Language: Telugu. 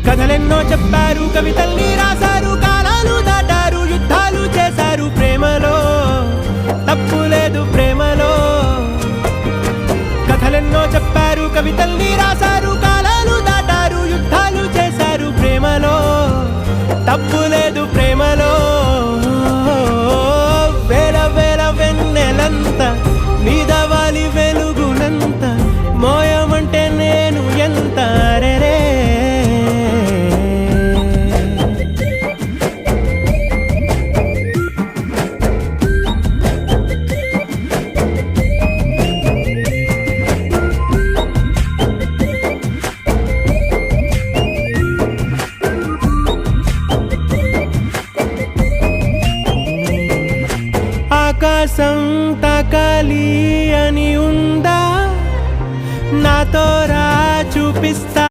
కథలెన్నో చెప్పారు, కవితల్ని రాశారు, కాలాలు దాటారు, యుద్ధాలు చేశారు. ప్రేమలో తప్పు లేదు, ప్రేమలో. కథలెన్నో చెప్పారు, కవితల్ని రాశారు, కాలాలు దాటారు, యుద్ధాలు చేశారు. ప్రేమలో తప్పు లేదు, ప్రేమలో. వేల వేల వెన్నెలంత నీదవాలి వెలుగునంత, మోయమంటే నేను ఎంత రే. ఆకాశం తాకాలి అని ఉందా, నాతో రా చూపిస్తా.